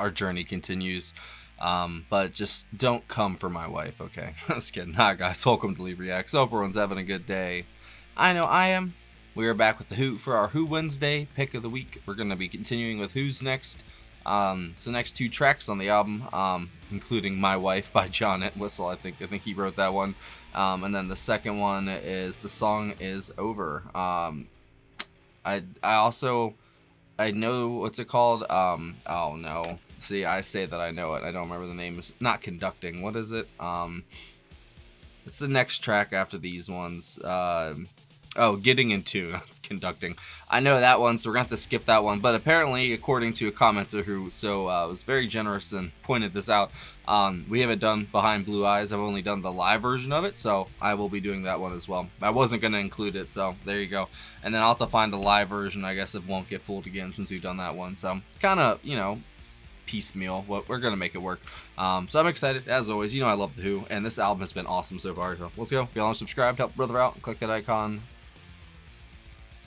our journey continues. But just don't come for my wife, okay? Just kidding. Hi guys, welcome to Leave Reacts. Hope everyone's having a good day. I know I am. We are back with the Who for our Who Wednesday pick of the week. We're going to be continuing with Who's Next. It's the next 2 tracks on the album, including My Wife by John Entwistle. I think he wrote that one. And then the second one is The Song Is Over. I know what's it called. Oh no. See, I say that I know it. I don't remember the name. It's not Conducting. What is it? It's the next track after these ones. Oh, Getting in Tune. Conducting. I know that one, so we're going to have to skip that one. But apparently, according to a commenter who was very generous and pointed this out, we haven't done Behind Blue Eyes. I've only done the live version of it, so I will be doing that one as well. I wasn't going to include it, so there you go. And then I'll have to find the live version. I guess it won't get fooled again since we've done that one. So kind of, piecemeal. We're going to make it work. So I'm excited, as always. I love The Who, and this album has been awesome so far. So let's go. If y'all aren't subscribed, help a brother out. Click that icon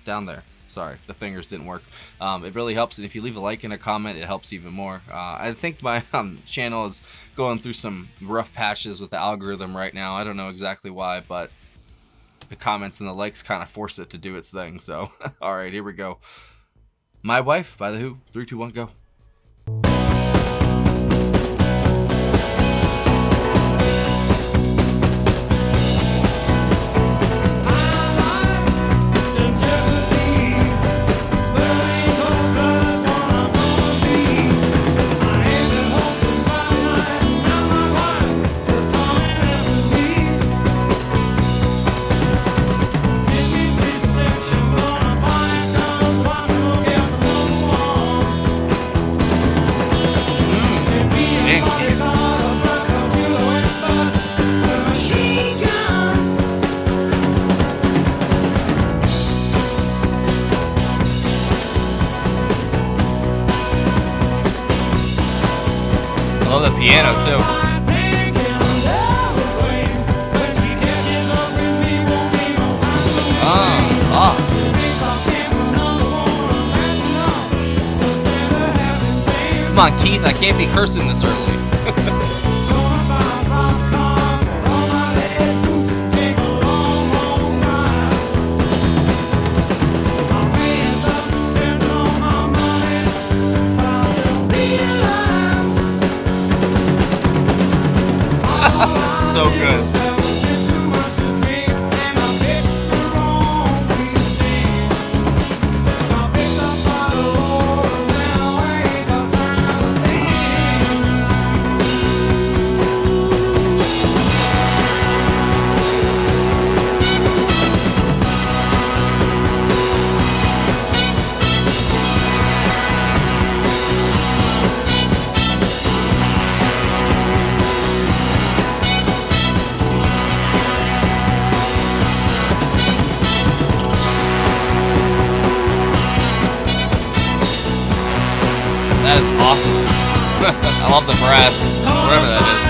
down there. Sorry, the fingers didn't work. It really helps, and if you leave a like and a comment, it helps even more. I think my channel is going through some rough patches with the algorithm right now. I don't know exactly why, but the comments and the likes kind of force it to do its thing. So, all right, here we go. My Wife by The Who. 3, 2, 1, go. I love the piano too. Come on, Keith, I can't be cursing this early. So good. That is awesome. I love the brass, whatever that is.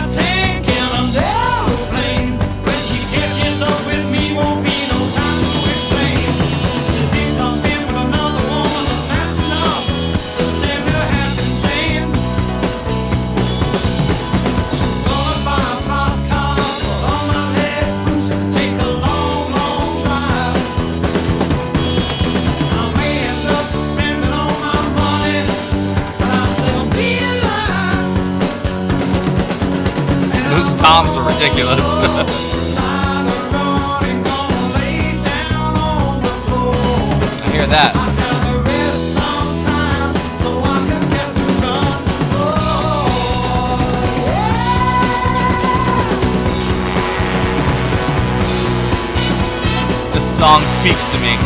Those toms are ridiculous. I hear that. This song speaks to me.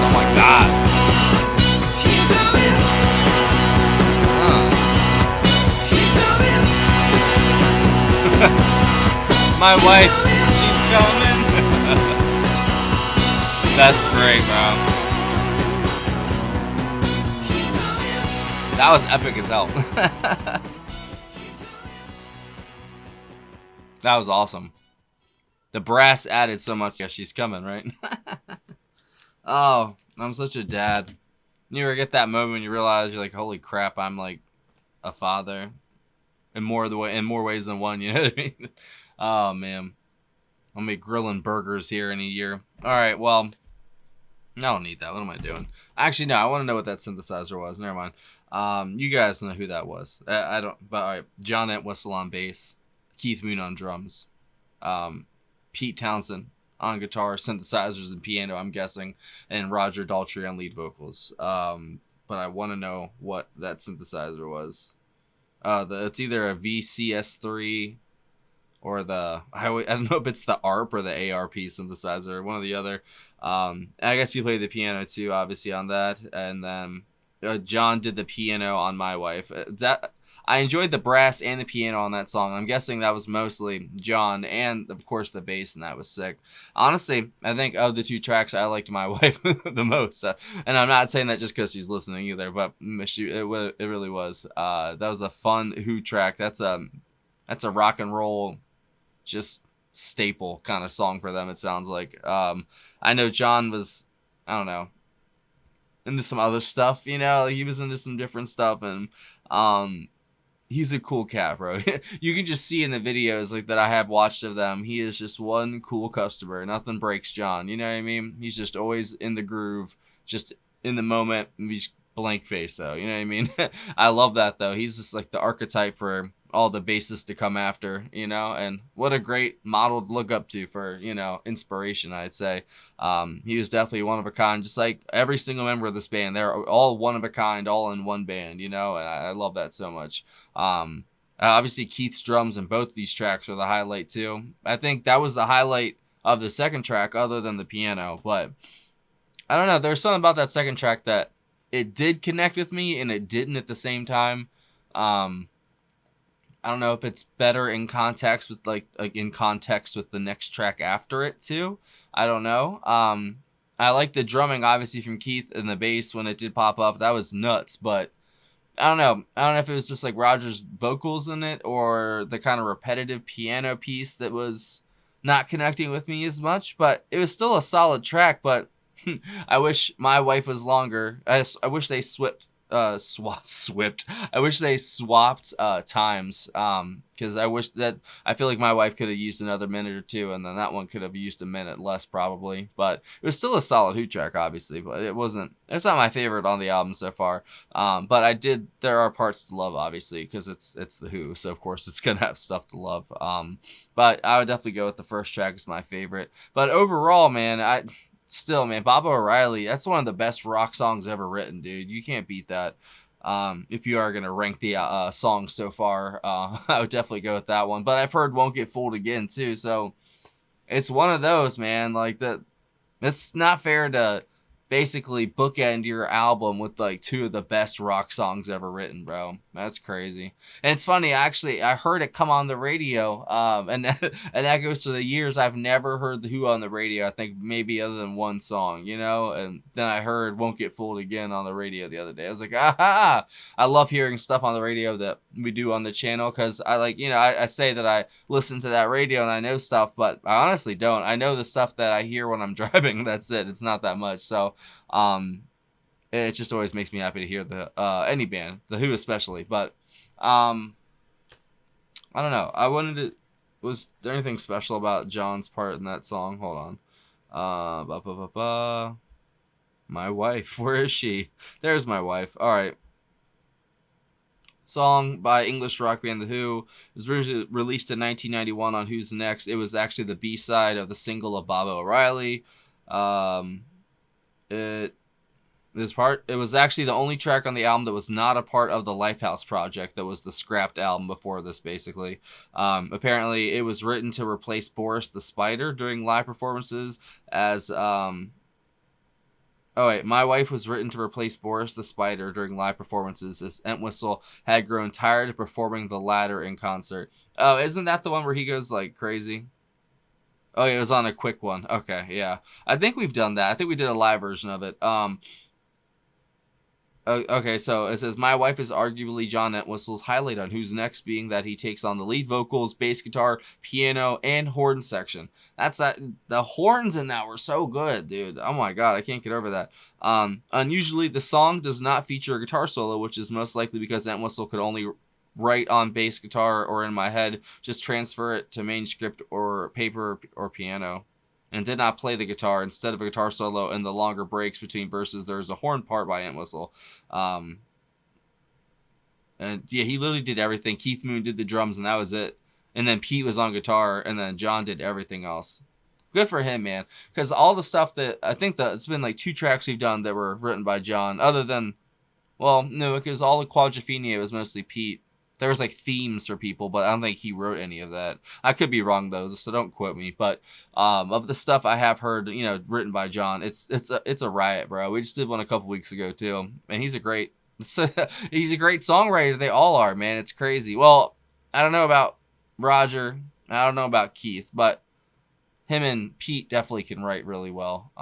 Oh my God. My wife, she's coming. That's great, bro. That was epic as hell. That was awesome. The brass added so much. Yeah, she's coming, right? Oh, I'm such a dad. You ever get that moment when you realize you're like, holy crap, I'm like a father in more ways than one. You know what I mean? Oh man, I'll be grilling burgers here in a year. All right, well, I don't need that. What am I doing? Actually, no. I want to know what that synthesizer was. Never mind. You guys know who that was. I don't. But all right, John Entwistle on bass, Keith Moon on drums, um, Pete Townsend on guitar, synthesizers, and piano. I'm guessing, and Roger Daltrey on lead vocals. But I want to know what that synthesizer was. It's either a VCS3 or I don't know if it's the ARP or the ARP synthesizer, one or the other. I guess you played the piano too, obviously on that, and then John did the piano on My Wife. That I enjoyed the brass and the piano on that song. I'm guessing that was mostly John, and of course the bass, and that was sick. Honestly, I think of the two tracks, I liked My Wife the most, and I'm not saying that just because she's listening either, but it really was. That was a fun Who track. That's a rock and roll just staple kind of song for them, it sounds like. I know John was, I don't know, into some other stuff, you know, he was into some different stuff, and he's a cool cat, bro. You can just see in the videos like that I have watched of them, he is just one cool customer. Nothing breaks John, you know what I mean? He's just always in the groove, just in the moment. He's blank face though, you know what I mean? I love that though. He's just like the archetype for all the bassists to come after, you know, and what a great model to look up to for, you know, inspiration, I'd say. He was definitely one of a kind, just like every single member of this band. They're all one of a kind, all in one band, you know, and I love that so much. Obviously Keith's drums in both these tracks are the highlight too. I think that was the highlight of the second track other than the piano, but I don't know, there's something about that second track that it did connect with me and it didn't at the same time. I don't know if it's better in context with like in context with the next track after it too. I don't know. I like the drumming obviously from Keith and the bass when it did pop up. That was nuts, but I don't know. I don't know if it was just like Roger's vocals in it or the kind of repetitive piano piece that was not connecting with me as much, but it was still a solid track, but I wish My Wife was longer. I wish they swapped. I wish they swapped times. Because I feel like My Wife could have used another minute or two, and then that one could have used a minute less probably. But it was still a solid Who track, obviously. But it wasn't. It's not my favorite on the album so far. But there are parts to love, obviously, because it's the Who, so of course it's gonna have stuff to love. But I would definitely go with the first track as my favorite. But overall, man, Still, man, Baba O'Reilly, that's one of the best rock songs ever written, dude. You can't beat that. If you are going to rank the songs so far, I would definitely go with that one. But I've heard Won't Get Fooled Again, too. So it's one of those, man. Like, it's not fair to basically bookend your album with like two of the best rock songs ever written, bro. That's crazy. And it's funny, actually, I heard it come on the radio, and and that goes to the years I've never heard the Who on the radio. I think maybe other than one song, you know. And then I heard Won't Get Fooled Again on the radio the other day. I was like, ah! I love hearing stuff on the radio that we do on the channel because I like, you know, I say that I listen to that radio and I know stuff, but I honestly don't. I know the stuff that I hear when I'm driving. That's it. It's not that much. So it just always makes me happy to hear the any band, the Who especially. But I don't know. Was there anything special about John's part in that song? Hold on. My Wife. Where is she? There's My Wife. All right. Song by English rock band The Who. It was originally released in 1991 on Who's Next. It was actually the B-side of the single of Baba O'Reilly. It was actually the only track on the album that was not a part of the Lifehouse project, that was the scrapped album before this, basically. Apparently, it was written to replace Boris the Spider during live performances as... My Wife was written to replace Boris the Spider during live performances as Entwistle had grown tired of performing the latter in concert. Oh, isn't that the one where he goes, like, crazy? Oh, it was on a quick one. Okay, yeah. I think we've done that. I think we did a live version of it. Okay, so it says, my wife is arguably John Entwistle's highlight on Who's Next, being that he takes on the lead vocals, bass guitar, piano, and horn section. That's that. The horns in that were so good, dude. Oh my god, I can't get over that. Unusually, the song does not feature a guitar solo, which is most likely because Entwistle could only write on bass guitar or in my head, just transfer it to main script or paper or piano, and did not play the guitar. Instead of a guitar solo in the longer breaks between verses, there's a horn part by Entwistle. And yeah, he literally did everything. Keith Moon did the drums, and that was it. And then Pete was on guitar, and then John did everything else. Good for him, man. Because all the stuff that I think that it's been like 2 tracks we've done that were written by John, other than, well, no, because all the Quadrophenia was mostly Pete. There was like themes for people, but I don't think he wrote any of that. I could be wrong though, so don't quote me. But of the stuff I have heard, written by John, it's a riot, bro. We just did one a couple weeks ago too, and he's a great songwriter. They all are, man. It's crazy. Well, I don't know about Roger. I don't know about Keith, but him and Pete definitely can write really well.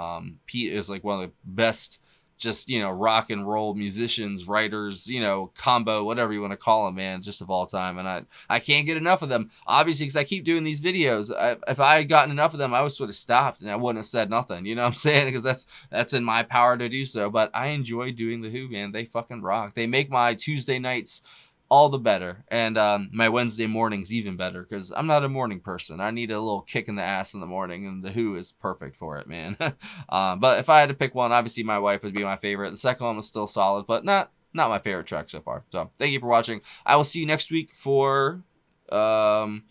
Pete is like one of the best, just, rock and roll musicians, writers, combo, whatever you want to call them, man, just of all time. And I can't get enough of them, obviously, because I keep doing these videos. If I had gotten enough of them, I would have stopped and I wouldn't have said nothing. You know what I'm saying? Because that's in my power to do so. But I enjoy doing The Who, man. They fucking rock. They make my Tuesday nights all the better, and my Wednesday mornings even better, because I'm not a morning person. I need a little kick in the ass in the morning, and The Who is perfect for it, man. But if I had to pick one, obviously my wife would be my favorite. The second one was still solid, but not my favorite track so far. So thank you for watching. I will see you next week for Going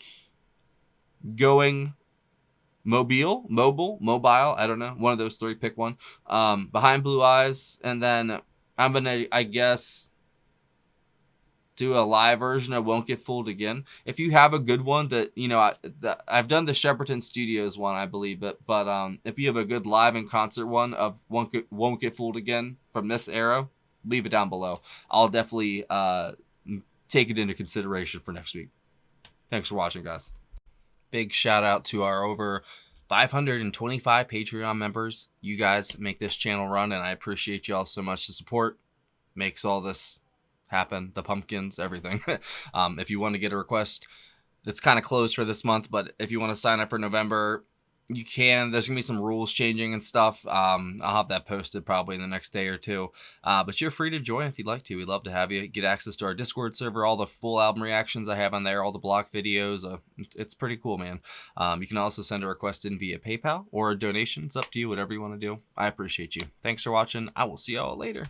Mobile, I don't know, one of those 3, pick one. Behind Blue Eyes, and then I'm gonna, I guess, do a live version of Won't Get Fooled Again. If you have a good one that, I've done the Shepperton Studios one, I believe, but if you have a good live and concert one of Won't Get Fooled Again from this era, leave it down below. I'll definitely take it into consideration for next week. Thanks for watching, guys. Big shout out to our over 525 Patreon members. You guys make this channel run, and I appreciate y'all so much. The support makes all this happen, the pumpkins, everything. If you want to get a request, it's kind of closed for this month, but if you want to sign up for November, you can. There's gonna be some rules changing and stuff. I'll have that posted probably in the next day or 2, but you're free to join if you'd like to. We'd love to have you. Get access to our Discord server, all the full album reactions I have on there, all the block videos. It's pretty cool, man. You can also send a request in via PayPal or a donation. It's up to you, whatever you want to do. I appreciate you. Thanks for watching. I will see y'all later.